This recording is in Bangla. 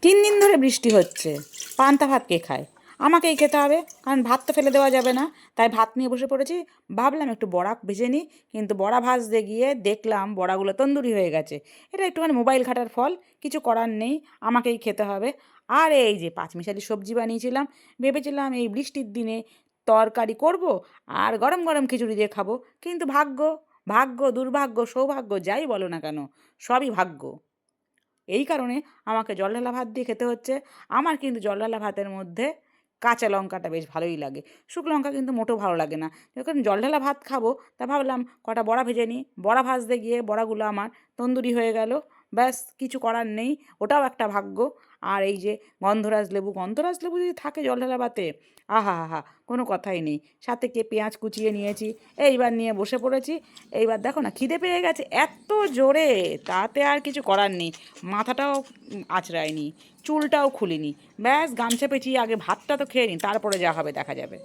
3 দিন ধরে বৃষ্টি হচ্ছে, পান্তা ভাত কে খায়? আমাকেই খেতে হবে, কারণ ভাত তো ফেলে দেওয়া যাবে না। তাই ভাত নিয়ে বসে পড়েছি। ভাবলাম একটু বড়া ভেজে নিই, কিন্তু বড়া ভাজতে গিয়ে দেখলাম বড়াগুলো তন্দুরি হয়ে গেছে। এটা একটুখানি মোবাইল ঘাঁটার ফল, কিছু করার নেই, আমাকেই খেতে হবে। আর এই যে পাঁচমিশালি সবজি বানিয়েছিলাম, ভেবেছিলাম এই বৃষ্টির দিনে তরকারি করব আর গরম গরম খিচুড়ি দিয়ে খাবো, কিন্তু ভাগ্য দুর্ভাগ্য সৌভাগ্য যাই বলো না কেন, সবই ভাগ্য। এই কারণে আমাকে জল ঢালা ভাত দিয়ে খেতে হচ্ছে। আমার কিন্তু জল ঢালা ভাতের মধ্যে কাঁচা লঙ্কাটা বেশ ভালোই লাগে, শুকনো লঙ্কা কিন্তু মোটেও ভালো লাগে না। যখন জল ঢালা ভাত খাবো, তা ভাবলাম কটা বড়া ভেজে নিই। বড়া ভাজতে গিয়ে বড়াগুলো আমার তন্দুরি হয়ে গেল। ব্যাস, কিছু করার নেই, ওটাও একটা ভাগ্য। আর এই যে গন্ধরাজ লেবু যদি থাকে জল ঢালা ভাতে, আহা হা হা, কোনো কথাই নেই। সাথে পেঁয়াজ কুচিয়ে নিয়েছি, এইবার নিয়ে বসে পড়েছি। এইবার দেখো না, খিদে পেয়ে গেছে এত জোরে, তাতে আর কিছু করার নেই। মাথাটাও আঁচড়ায়নি, চুলটাও খুলিনি। ব্যাস, গামছা পেঁচিয়ে আগে ভাতটা তো খেয়ে নিই, তারপরে যা হবে দেখা যাবে।